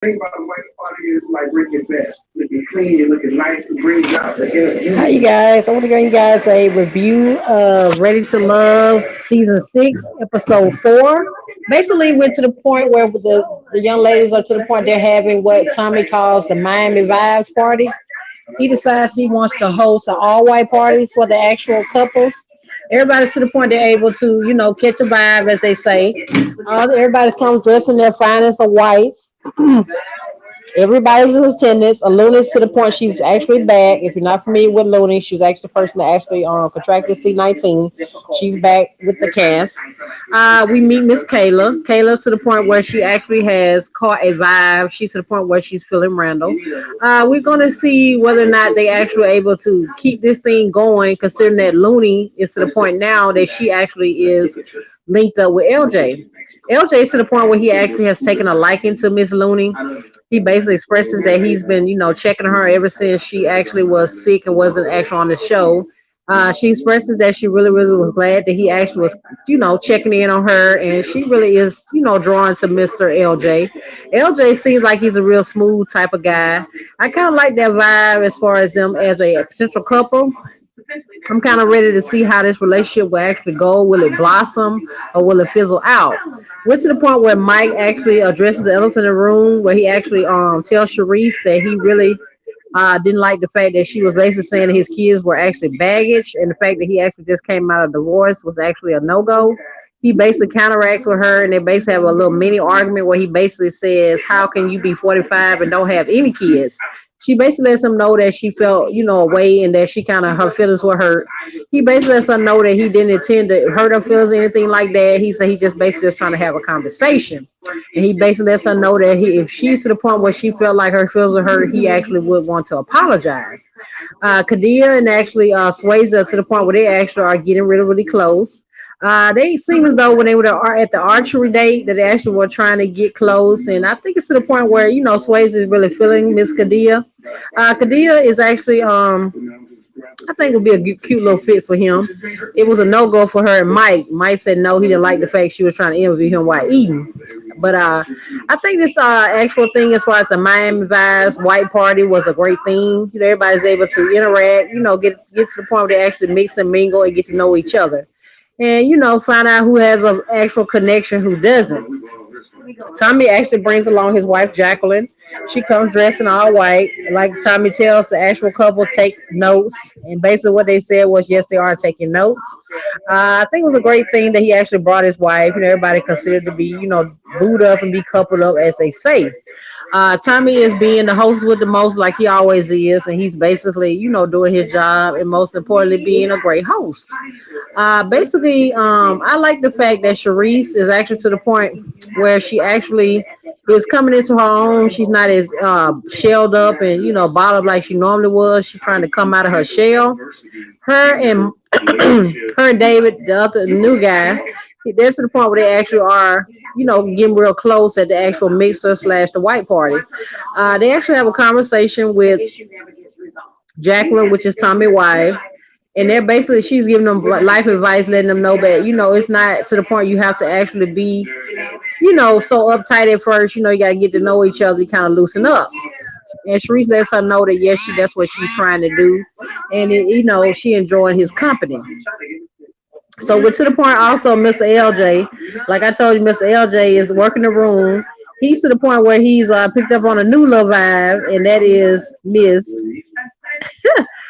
thing about the white party is like Ricky Best, looking clean, looking nice, and brings out the energy. Hi, you guys. I want to give you guys a review of Ready to Love season 6, episode 4. Basically, went to the point where the young ladies are to the point they're having what Tommy calls the Miami Vibes party. He decides he wants to host an all white party for the actual couples. Everybody's to the point they're able to, catch a vibe, as they say. Everybody comes dressed in their finest of whites. Everybody's in attendance. Luna's to the point she's actually back. If you're not familiar with Luna, she's actually the person that actually contracted C-19. She's back with the cast. We meet Miss Kayla. Kayla's to the point where she actually has caught a vibe. She's to the point where she's feeling Randall. We're going to see whether or not they actually able to keep this thing going, considering that Looney is to the point now that she actually is linked up with LJ. LJ is to the point where he actually has taken a liking to Miss Looney. He basically expresses that he's been, checking her ever since she actually was sick and wasn't actually on the show. She expresses that she really, really was glad that he actually was, checking in on her, and she really is, drawn to Mr. LJ. LJ seems like he's a real smooth type of guy. I kind of like that vibe as far as them as a potential couple. I'm kind of ready to see how this relationship will actually go. Will it blossom or will it fizzle out? We're to the point where Mike actually addresses the elephant in the room, where he actually tells Sharice that he really didn't like the fact that she was basically saying that his kids were actually baggage, and the fact that he actually just came out of divorce was actually a no-go. He basically counteracts with her, and they basically have a little mini argument where he basically says, "How can you be 45 and don't have any kids?" She basically lets him know that she felt, a way, and that she kind of her feelings were hurt. He basically lets her know that he didn't intend to hurt her feelings or anything like that. He said he just basically just trying to have a conversation, and he basically lets her know that if she's to the point where she felt like her feelings were hurt, he actually would want to apologize. Kadia and actually Swayze to the point where they actually are getting really, really close. They seem as though when they were at the archery date that they actually were trying to get close, and I think it's to the point where Swayze is really feeling Miss Kadia. Kadia is actually I think it would be a cute little fit for him. It was a no go for her and Mike. Mike said no, he didn't like the fact she was trying to interview him while eating. But I think this actual thing as far as the Miami Vibes white party was a great thing. Everybody's able to interact. Get to the point where they actually mix and mingle and get to know each other, and find out who has an actual connection, who doesn't. Tommy actually brings along his wife Jacqueline. She comes dressed in all white. Like Tommy tells the actual couple, take notes. And basically what they said was, yes, they are taking notes. I think it was a great thing that he actually brought his wife. Everybody considered to be, booed up and be coupled up, as they say. Tommy is being the host with the most, like he always is, and he's basically, doing his job, and most importantly, being a great host. I like the fact that Sharice is actually to the point where she actually is coming into her own. She's not as shelled up and bottled up like she normally was. She's trying to come out of her shell. Her and her and David, the other new guy, they're to the point where they actually are, getting real close at the actual mixer slash the white party. They actually have a conversation with Jacqueline, which is Tommy's wife, and they're basically she's giving them life advice, letting them know that it's not to the point you have to actually be, so uptight at first. You got to get to know each other, you kind of loosen up. And Sharice lets her know that yes, that's what she's trying to do, and she enjoying his company. So we're to the point also, Mr. LJ. Like I told you, Mr. LJ is working the room. He's to the point where he's picked up on a new love vibe, and that is Miss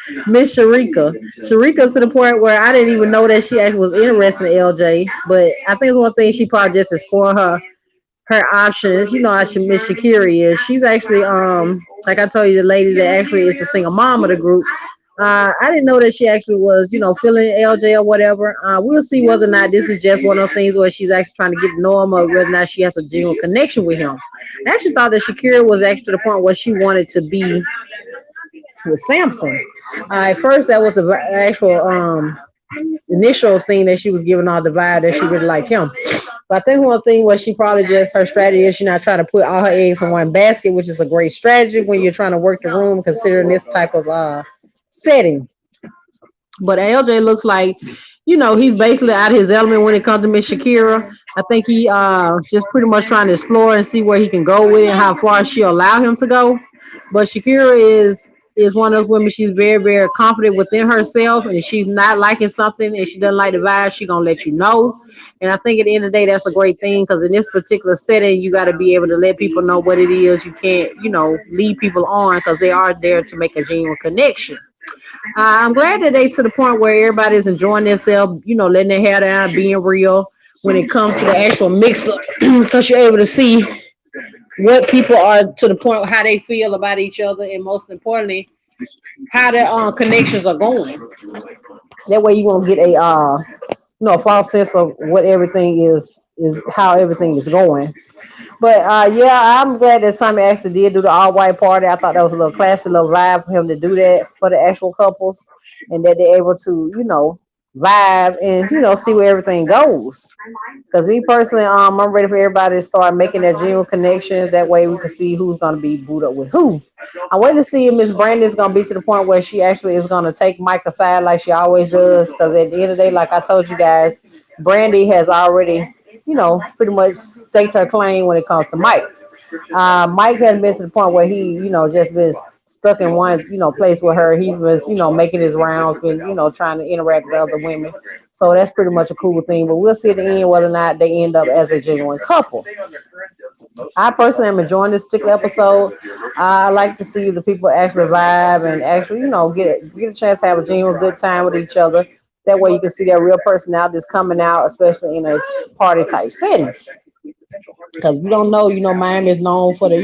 Sharika. Sharika's to the point where I didn't even know that she actually was interested in LJ. But I think it's one thing she probably just exploring her options. How Miss Shakira is. She's actually like I told you, the lady that actually is the single mom of the group. I didn't know that she actually was, feeling LJ or whatever. We'll see whether or not this is just one of those things where she's actually trying to get to know him, or whether or not she has a genuine connection with him. I actually thought that Shakira was actually to the point where she wanted to be with Samson. At first, that was the actual initial thing that she was giving all the vibe that she really liked him. But I think one thing was she probably just her strategy is she's not trying to put all her eggs in one basket, which is a great strategy when you're trying to work the room, considering this type of setting. But LJ looks like, he's basically out of his element when it comes to Miss Shakira. I think he just pretty much trying to explore and see where he can go with it and how far she'll allow him to go. But Shakira is one of those women. She's very, very confident within herself, and if she's not liking something and she doesn't like the vibe, she gonna let you know. And I think at the end of the day, that's a great thing because in this particular setting, you got to be able to let people know what it is. You can't, lead people on because they are there to make a genuine connection. I'm glad that they to the point where everybody's enjoying themselves, letting their hair down, being real when it comes to the actual mix up, because you're able to see what people are to the point how they feel about each other, and most importantly, how their connections are going. That way, you won't get a false sense of what everything is how everything is going. But yeah, I'm glad that Tommy actually did do the all white party. I thought that was a little classy, little vibe for him to do that for the actual couples, and that they're able to, vibe and see where everything goes. Because me personally, I'm ready for everybody to start making their genuine connections. That way, we can see who's gonna be booed up with who. I'm waiting to see if Miss Brandon's gonna be to the point where she actually is gonna take Mike aside like she always does. Because at the end of the day, like I told you guys, Brandy has already pretty much staked her claim when it comes to Mike. Mike has been to the point where he, just been stuck in one, place with her. He's been, making his rounds, been, trying to interact with other women. So that's pretty much a cool thing. But we'll see at the end whether or not they end up as a genuine couple. I personally am enjoying this particular episode. I like to see the people actually vibe and actually, get a chance to have a genuine good time with each other. That way you can see their real personalities coming out, especially in a party type setting. Because we don't know, Miami is known for the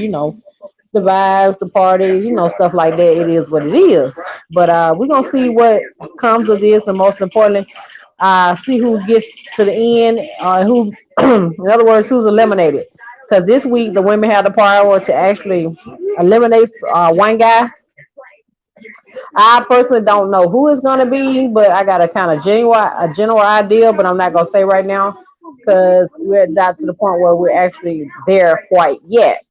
vibes, the parties, stuff like that. It is what it is. But we're gonna see what comes of this, and most importantly, see who gets to the end, who, in other words, who's eliminated. Because this week the women had the power to actually eliminate one guy. I personally don't know who it's gonna be, but I got a kind of a general idea, but I'm not gonna say right now because we're not to the point where we're actually there quite yet.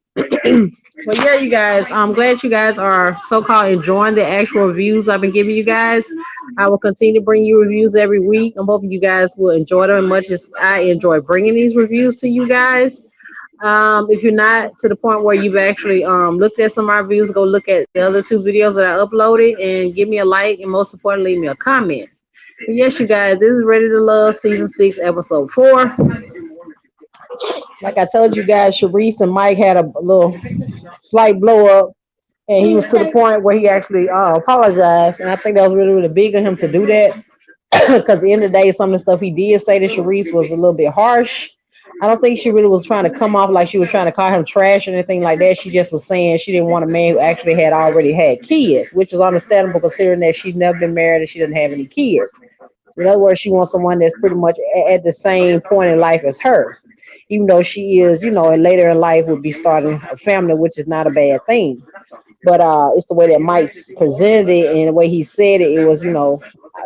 But yeah, you guys, I'm glad you guys are so-called enjoying the actual reviews I've been giving you guys. I will continue to bring you reviews every week. I'm hoping you guys will enjoy them as much as I enjoy bringing these reviews to you guys. If you're not to the point where you've actually looked at some of my reviews, go look at the other two videos that I uploaded and give me a like, and most importantly, leave me a comment. But yes, you guys, this is Ready to Love Season 6, Episode 4. Like I told you guys, Sharice and Mike had a little slight blow up, and he was to the point where he actually apologized. And I think that was really, really big of him to do that. Because at the end of the day, some of the stuff he did say to Sharice was a little bit harsh. I don't think she really was trying to come off like she was trying to call him trash or anything like that. She just was saying she didn't want a man who actually had already had kids, which is understandable considering that she's never been married and she doesn't have any kids. In other words, she wants someone that's pretty much at the same point in life as her, even though she is, and later in life would be starting a family, which is not a bad thing. But it's the way that Mike presented it and the way he said it. It was,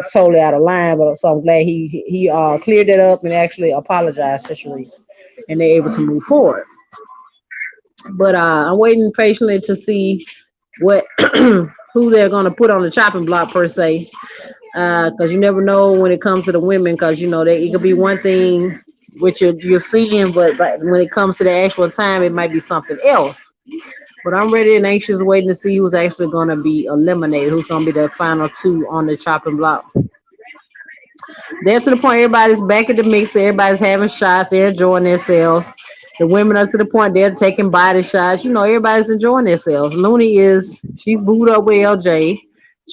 totally out of line. But so I'm glad he cleared it up and actually apologized to Sharice, and they're able to move forward. But I'm waiting patiently to see what who they're gonna put on the chopping block per se, because you never know when it comes to the women, because it could be one thing which you're seeing, but when it comes to the actual time, it might be something else. But I'm ready and anxious, waiting to see who's actually going to be eliminated, who's going to be the final two on the chopping block. They're to the point everybody's back at the mix, everybody's having shots, they're enjoying themselves. The women are to the point they're taking body shots. Everybody's enjoying themselves. Looney she's booed up with LJ.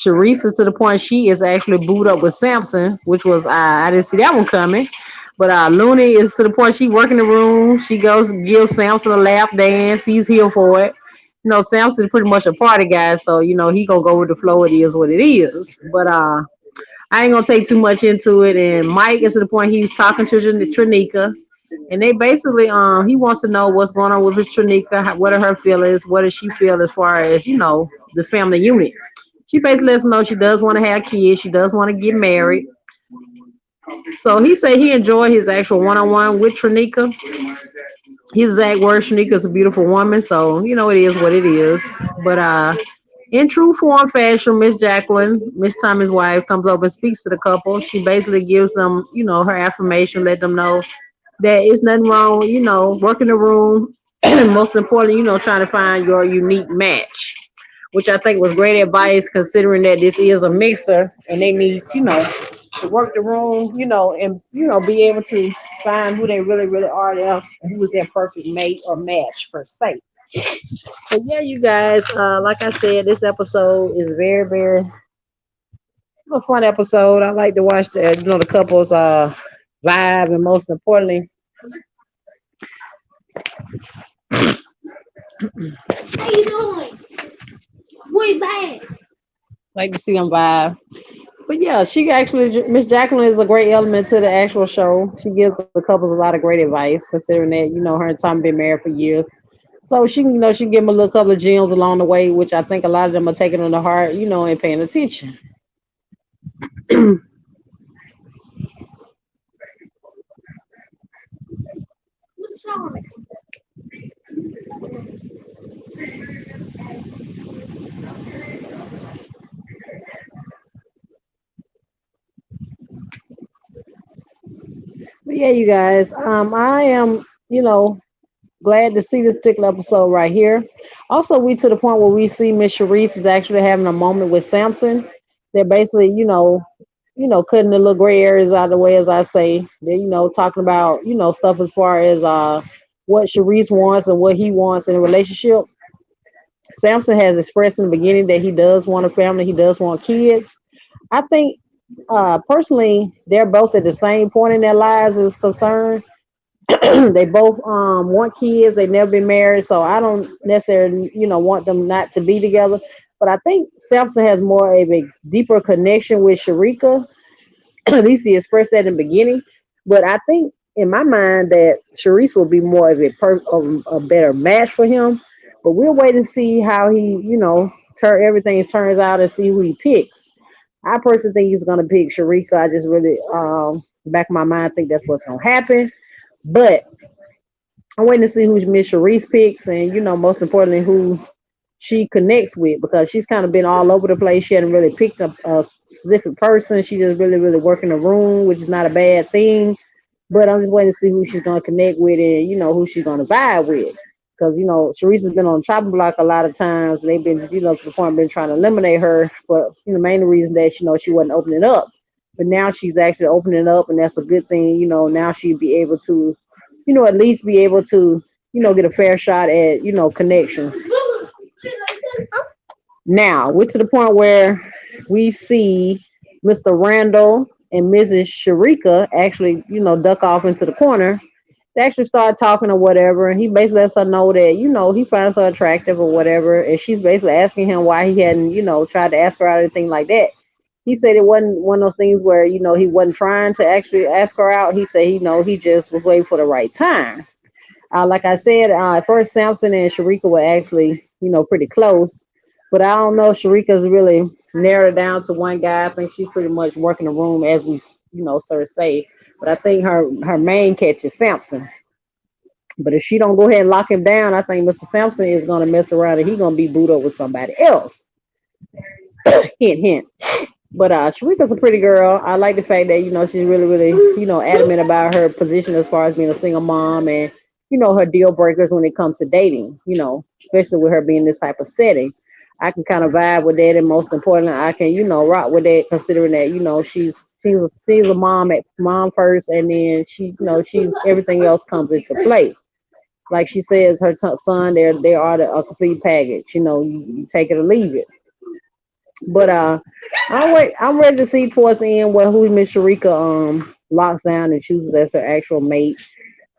Sharice is to the point she is actually booed up with Samson, which was I didn't see that one coming. But Looney is to the point she working the room. She goes gives Samson a lap dance. He's here for it. Samson is pretty much a party guy, so he gonna go with the flow. It is what it is. But I ain't gonna take too much into it. And Mike is to the point he's talking to Trinika, and they basically he wants to know what's going on with his Trinika. What are her feelings? What does she feel as far as the family unit? She basically lets him know she does want to have kids. She does want to get married. So he said he enjoyed his actual one-on-one with Trinika. His exact word, Shanika is a beautiful woman, so it is what it is. But In true form fashion, Miss Jacqueline, Miss Tommy's wife, comes over and speaks to the couple. She basically gives them, her affirmation, let them know that it's nothing wrong, work in the room. Most importantly, trying to find your unique match, which I think was great advice considering that this is a mixer and they need, to work the room, and, be able to find who they really, really are there and who is their perfect mate or match per se. But yeah, you guys, like I said, this episode is very, very a fun episode. I like to watch the couples vibe, and most importantly, how you doing? We bad. Like to see them vibe. But yeah, she actually Miss Jacqueline is a great element to the actual show. She gives the couples a lot of great advice, considering that her and Tom been married for years. So she, she give them a little couple of gems along the way, which I think a lot of them are taking on the heart, and paying attention. But yeah, you guys, I am, glad to see this particular episode right here. Also, we to the point where we see Miss Sharice is actually having a moment with Samson. They're basically, cutting the little gray areas out of the way, as I say. They're, talking about, stuff as far as what Sharice wants and what he wants in a relationship. Samson has expressed in the beginning that he does want a family, he does want kids. I think personally, they're both at the same point in their lives as concerned. They both want kids. They've never been married, so I don't necessarily, want them not to be together. But I think Samson has more of a deeper connection with Sharika. At least he expressed that in the beginning. But I think in my mind that Sharice will be more of a better match for him. But we'll wait and see how he, everything turns out and see who he picks. I personally think he's gonna pick Sharika. I just really, back of my mind, think that's what's gonna happen. But I'm waiting to see who Miss Sharice picks, and most importantly, who she connects with, because she's kind of been all over the place. She hadn't really picked up a specific person. She just really, really working the room, which is not a bad thing. But I'm just waiting to see who she's gonna connect with, and who she's gonna vibe with. Because Sharice has been on the chopping block a lot of times. They've been, to the point been trying to eliminate her for main reason that she wasn't opening up. But now she's actually opening up, and that's a good thing. Now she'd be able to, at least be able to, get a fair shot at, connections. Now we're to the point where we see Mr. Randall and Mrs. Sharika actually, duck off into the corner. They actually start talking or whatever, and he basically lets her know that, he finds her attractive or whatever, and she's basically asking him why he hadn't, tried to ask her out or anything like that. He said it wasn't one of those things where, he wasn't trying to actually ask her out. He said, he just was waiting for the right time. Like I said, at first Samson and Sharika were actually, pretty close, but I don't know. Sharika's really narrowed down to one guy. I think she's pretty much working the room as we, sort of say. But I think her main catch is Samson. But if she don't go ahead and lock him down, I think Mr. Sampson is gonna mess around and he's gonna be booed up with somebody else. Hint, hint. But Sharika's a pretty girl. I like the fact that she's really, really adamant about her position as far as being a single mom, and her deal breakers when it comes to dating. Especially with her being in this type of setting. I can kind of vibe with that, and most importantly, I can rock with that, considering that she's a mom first, and then she's everything else comes into play. Like she says, her son, they are a complete package. You take it or leave it. But I'm ready to see towards the end who Miss Sharika locks down and chooses as her actual mate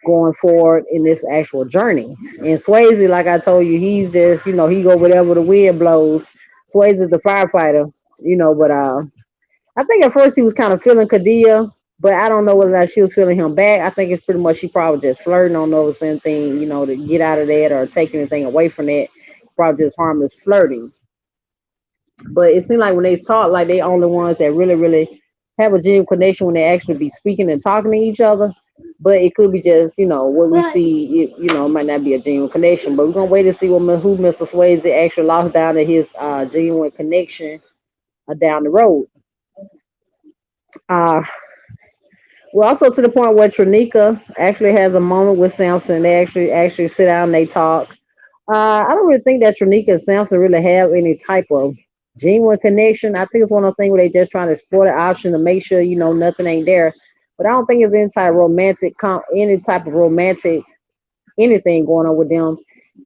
going forward in this actual journey. And Swayze, like I told you, he's just he go whatever the wind blows. Swayze is the firefighter, but I think at first he was kind of feeling Kadia, but I don't know whether or not she was feeling him back. I think it's pretty much she probably just flirting on those same thing, to get out of that or take anything away from that. Probably just harmless flirting. But it seemed like when they talk, like they only ones that really, really have a genuine connection when they actually be speaking and talking to each other. But it could be just, what we see, it might not be a genuine connection. But we're gonna wait to see who Mr. Swayze actually lost down to his genuine connection down the road. Uh, we're also to the point where Trinika actually has a moment with Samson. They actually sit down and they talk. I don't really think that Trinika and Samson really have any type of genuine connection. I think it's one of those things where they just trying to explore the option to make sure nothing ain't there. But I don't think it's any type of romantic anything going on with them.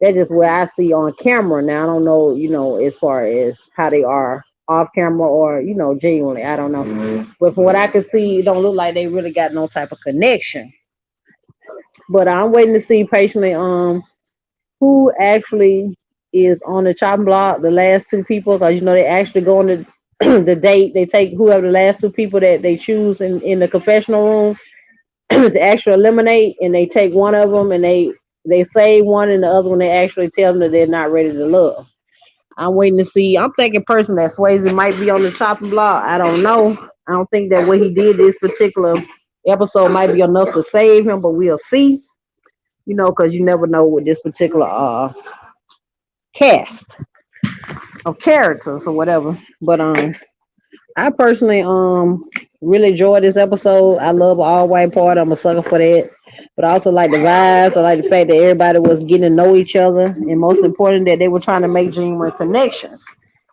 That's just what I see on camera. Now I don't know, as far as how they are off camera or genuinely. I don't know. But from what I can see, it don't look like they really got no type of connection. But I'm waiting to see patiently who actually is on the chopping block, the last two people, because they actually go on the the date. They take whoever the last two people that they choose in the confessional room to actually eliminate, and they take one of them and they save one, and the other one they actually tell them that they're not ready to love. I'm waiting to see. I'm thinking person that Swayze might be on the chopping block. I don't know. I don't think that what he did this particular episode might be enough to save him, but we'll see. Because you never know with this particular cast of characters or whatever. But I personally really enjoyed this episode. I love all white part. I'm a sucker for that. But I also like the vibes. I like the fact that everybody was getting to know each other, and most important that they were trying to make genuine connections.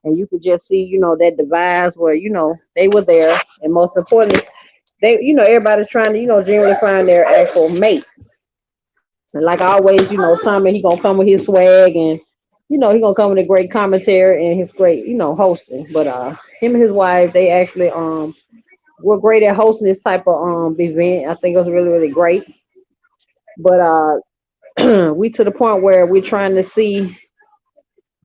And you could just see, that the vibes were, they were there. And most importantly, everybody's trying to, genuinely find their actual mate. And like always, Tommy, he gonna come with his swag, and he gonna come with a great commentary and his great, hosting. But him and his wife, they actually were great at hosting this type of event. I think it was really, really great. But we to the point where we're trying to see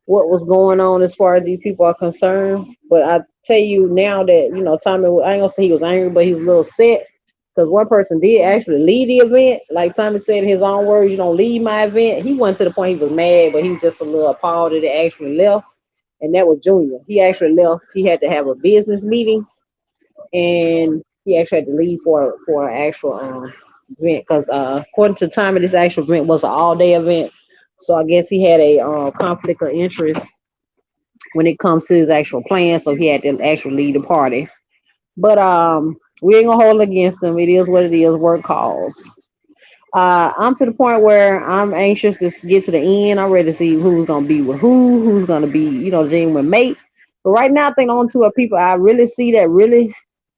what was going on as far as these people are concerned. But I tell you now that Tommy, I ain't gonna say he was angry, but he was a little set because one person did actually lead the event. Like Tommy said in his own words, "You don't lead my event." He went to the point he was mad, but he was just a little appalled that it actually left, and that was Junior. He actually left. He had to have a business meeting, and he actually had to leave for an actual event because according to Tommy, this actual event was an all day event. So I guess he had a conflict of interest when it comes to his actual plan, so he had to actually lead the party. But we ain't gonna hold it against him. It is what it is. Work calls. I'm to the point where I'm anxious to get to the end. I'm ready to see who's gonna be with who's gonna be, genuine mate. But right now, I think the only two are people I really see that really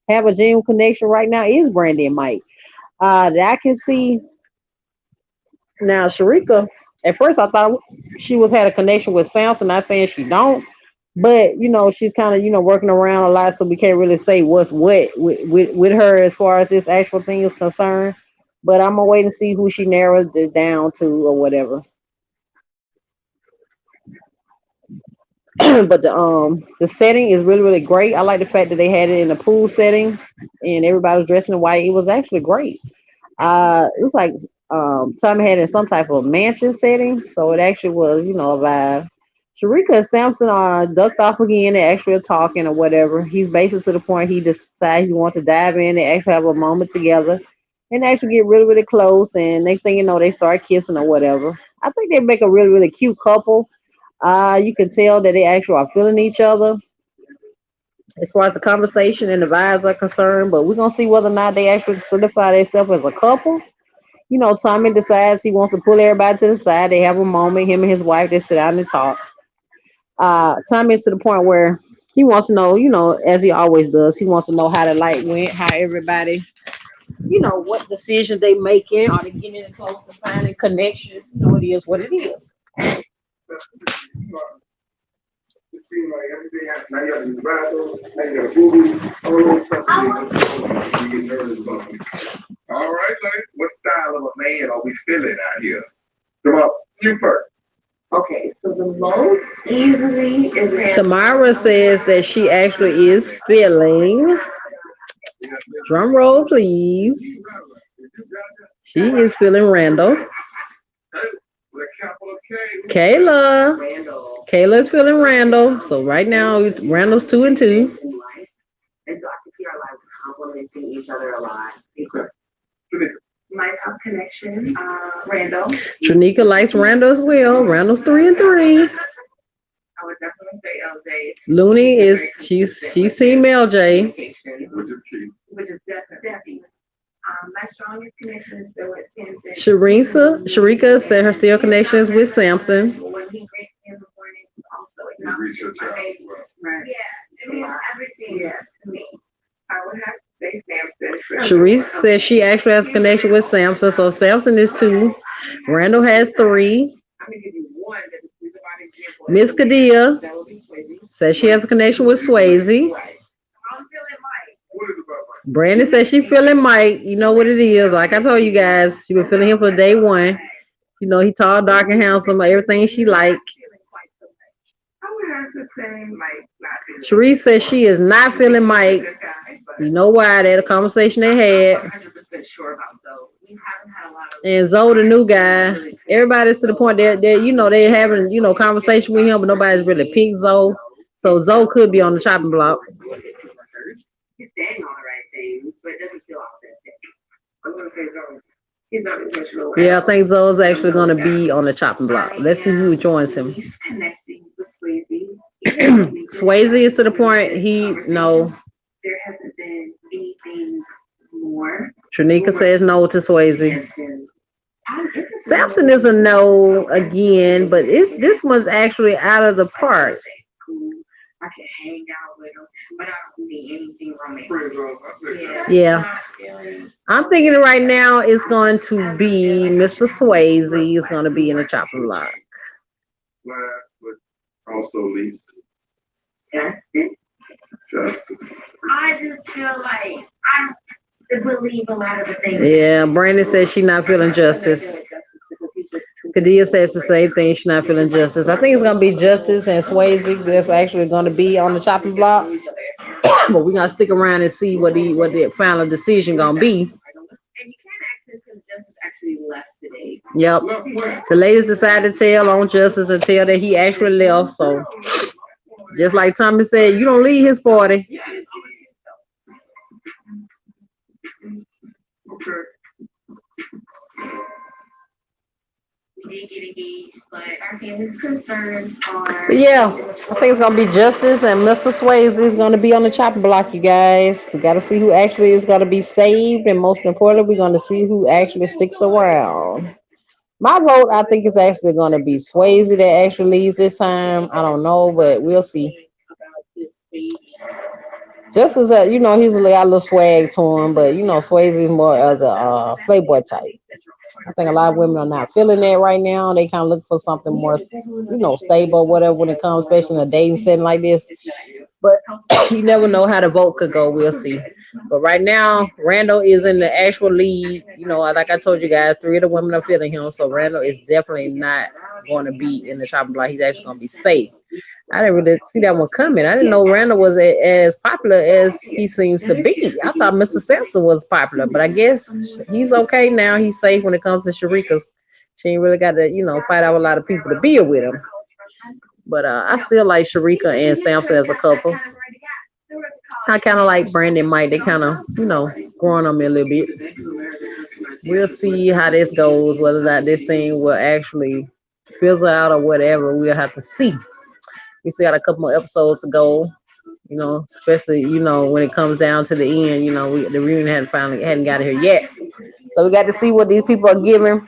have a genuine connection right now is Brandy and Mike. That I can see now. Sharika, at first I thought she was had a connection with Samson. Not saying she don't, but she's kind of working around a lot, so we can't really say what's what with her as far as this actual thing is concerned. But I'm gonna wait and see who she narrows this down to or whatever. But the setting is really, really great. I like the fact that they had it in a pool setting and everybody was dressed in white. It was actually great. It was like Tommy had it in some type of mansion setting, so it actually was, a vibe. Sharika and Samson are ducked off again. They actually are talking or whatever. He's basically to the point he decides he wants to dive in. They actually have a moment together and they actually get really, really close. And next thing you know, they start kissing or whatever. I think they make a really, really cute couple. You can tell that they actually are feeling each other as far as the conversation and the vibes are concerned. But we're gonna see whether or not they actually solidify themselves as a couple. Tommy decides he wants to pull everybody to the side. They have a moment. Him and his wife they sit down and talk. Tommy is to the point where he wants to know, as he always does, he wants to know how the light went, how everybody, what decisions they making, are they getting close to finding connections? It is what it is. It seems like everything now you got these battles, now you got a movie, all those stuff you get nervous about. All right, like, what style of a man are we feeling out here? Come on, you first. Okay, so the most easily is Tamara says that she actually is feeling. Drum roll, please. She is feeling Randall. Kayla. Kayla is feeling Randall. So right now, Randall's 2-2. And Dr. P are like complimenting each other a lot. Lighthouse Connection, Randall. Tranika likes Randall as well. Randall's 3 and 3. I would definitely say LJ. Looney is she's Team LJ. Which is definitely. My strongest connection is still with Samson. Sharika said her still connection is with Samson. When he wakes me in the morning, he also acknowledges my baby. Right. Yeah. I mean, everything. Yeah. To me, I would have to say Samson. Sharice says she actually has a connection with Samson, so Samson is 2. Randall has 3. I'm gonna give you one. Miss Kadia says she has a connection with Swayze. I'm feeling Mike. Brandon says she feeling Mike. You know what it is. Like I told you guys, she been feeling him for day one. You know, he tall, dark, and handsome. Everything she like. I would have to say Mike. Sharice says she is not feeling Mike. You know why? That a conversation they had. 100% sure about though. We haven't had a lot of. And Zoe, the new guy, everybody's to the point that you know they having conversation with him, but nobody's really picked Zoe. So Zoe could be on the chopping block. He's saying all the right things, but it doesn't feel authentic. I'm gonna say Zoe. He's not intentional. Yeah, I think Zoe's actually gonna be on the chopping block. Let's see who joins him. He's connecting with Swayze. Swayze is to the point no. There hasn't been anything more. Tranika says no to Swayze. Samson is a no again, but this one's actually out of the park. I can hang out with him, but I don't need anything romantic. Yeah. I'm thinking right now it's going to be Mr. Swayze is going to be in the chopping block. But also least Justice. I just feel like I believe a lot of the things. Yeah, Brandon says she's not feeling justice. Kadia says the same thing. She's not feeling justice. I think it's gonna be Justice and Swayze that's actually gonna be on the chopping block. But we're gonna stick around and see what the final decision gonna be. And you can't access because Justice actually left today. Yep. The ladies decided to tell on Justice and tell that he actually left. So just like Tommy said, you don't leave his party. okay. We did get engaged, but our family's concerns are. But yeah, I think it's gonna be Justice and Mr. Swayze is gonna be on the chopping block, you guys. We gotta see who actually is gonna be saved, and most importantly, we're gonna see who actually sticks around. My vote, I think, is actually gonna be Swayze that actually leaves this time. I don't know, but we'll see. Just as he's got a little swag to him, but Swayze is more as a playboy type. I think a lot of women are not feeling that right now. They kind of look for something more, stable, whatever, when it comes, especially in a dating setting like this. But you never know how the vote could go. We'll see. But right now, Randall is in the actual lead. Like I told you guys, 3 of the women are feeling him. So Randall is definitely not going to be in the chopping block. He's actually going to be safe. I didn't really see that one coming. I didn't know Randall was as popular as he seems to be. I thought Mr. Sampson was popular, but I guess he's okay now. He's safe when it comes to Sharika's. She ain't really got to, fight out a lot of people to be with him. But I still like Sharika and Sampson as a couple. I kind of like Brandon and Mike. They kind of, growing on me a little bit. We'll see how this goes, whether or not this thing will actually fizzle out or whatever. We'll have to see. We still got a couple more episodes to go, especially, when it comes down to the end, the reunion hadn't got here yet. So we got to see what these people are giving.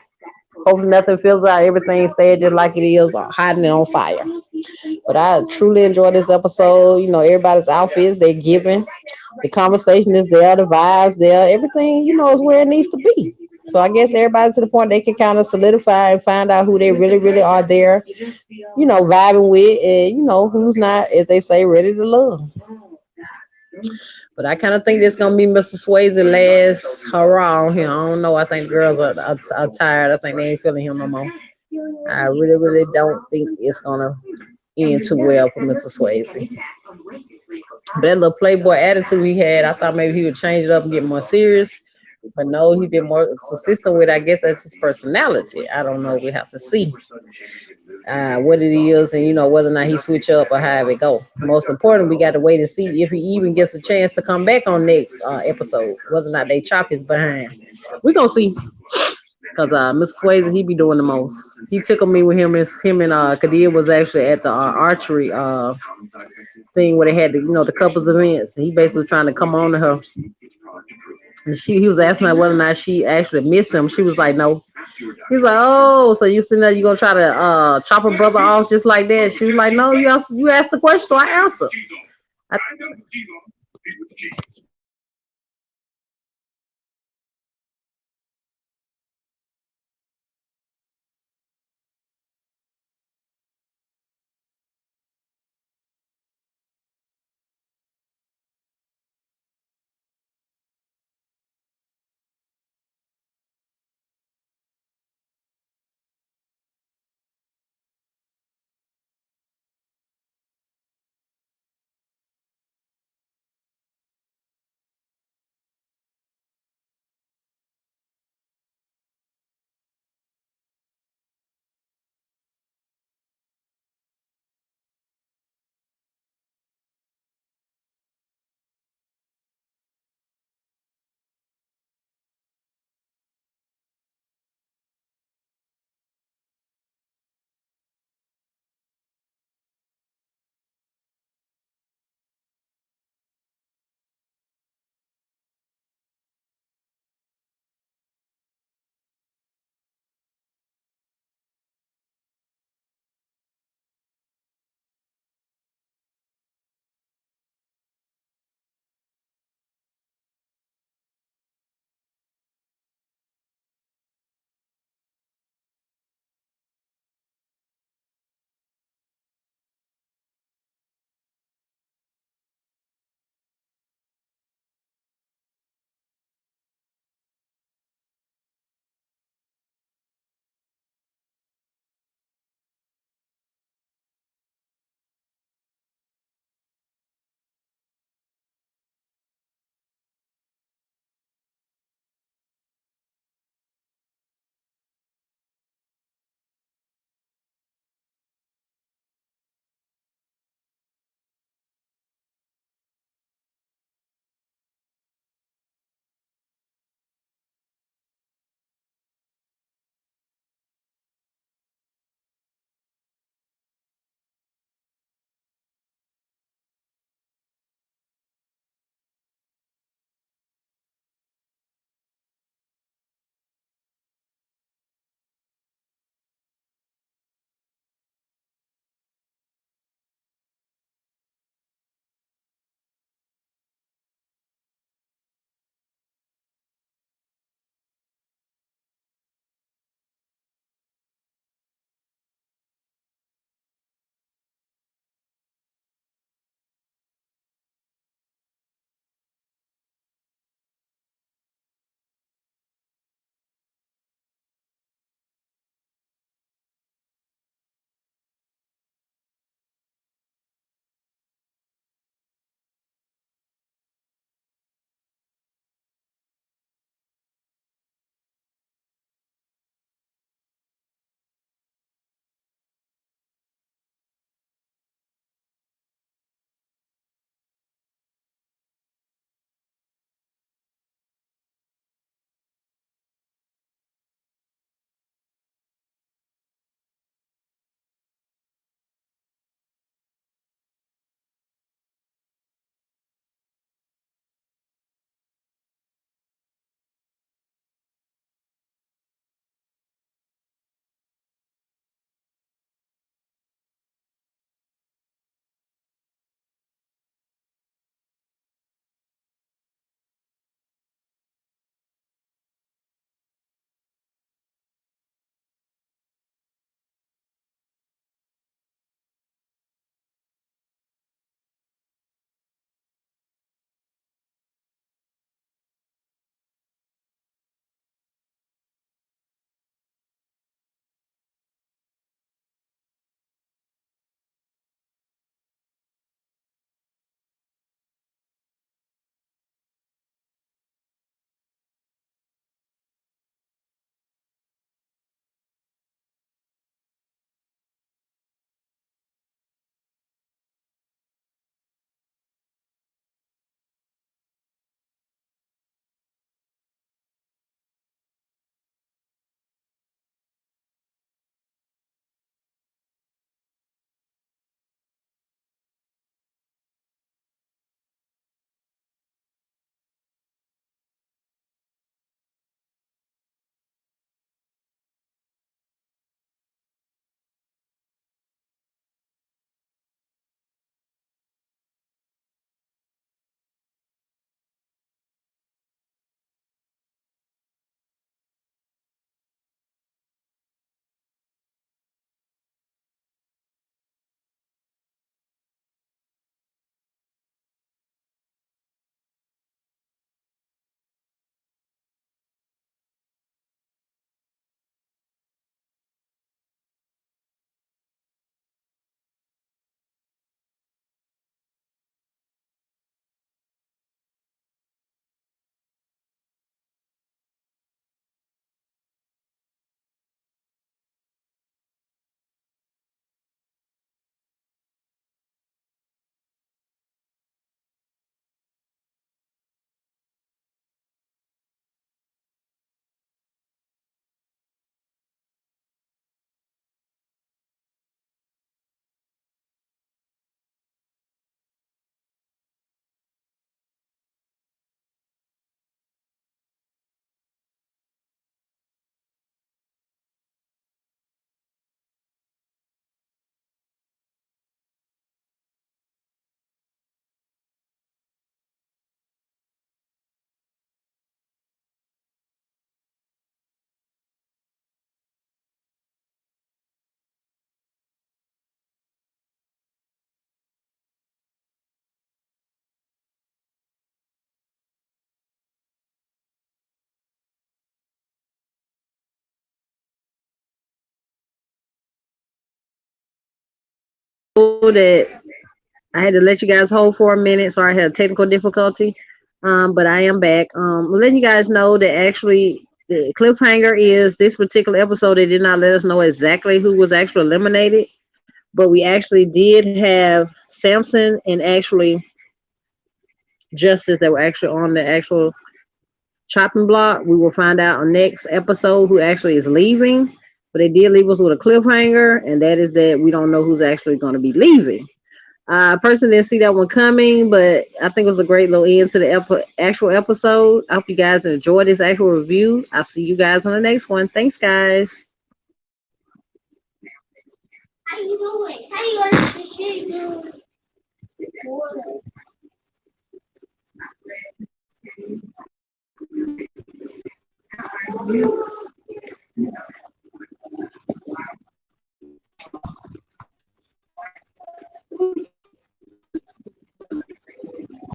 Hopefully nothing fills out, everything stays just like it is, hiding it on fire. But I truly enjoyed this episode. Everybody's outfits they're giving. The conversation is there, the vibes there, everything, is where it needs to be. So I guess everybody's to the point they can kind of solidify and find out who they really, really are there, vibing with, and, who's not, as they say, ready to love. But I kind of think it's going to be Mr. Swayze last hurrah on him. I don't know. I think the girls are tired. I think they ain't feeling him no more. I really, really don't think it's going to end too well for Mr. Swayze. But that little playboy attitude he had, I thought maybe he would change it up and get more serious. But no, he been more consistent with it. I guess that's his personality. I don't know. We have to see what it is and, whether or not he switch up or how it go. Most important, we got to wait and see if he even gets a chance to come back on next episode, whether or not they chop his behind. We gonna see. Cause Mr. Swayze, he be doing the most. He tickled me with him and Kadir was actually at the archery thing where they had the couples events. And he basically trying to come on to her. And he was asking her whether or not she actually missed him. She was like, no. He's like, oh, so you sitting there, you gonna try to chop a brother off just like that? She was like, no, you asked the question, so I answer. I that I had to let you guys hold for a minute. Sorry, I had a technical difficulty. But I am back. I'm letting you guys know that actually the cliffhanger is this particular episode. They did not let us know exactly who was actually eliminated, but we actually did have Samson and actually Justice that were actually on the actual chopping block. We will find out on next episode who actually is leaving. But they did leave us with a cliffhanger, and that is that we don't know who's actually going to be leaving. I personally didn't see that one coming, but I think it was a great little end to the actual episode. I hope you guys enjoyed this actual review. I'll see you guys on the next one. Thanks, guys. How you doing? How you like the shit, dude?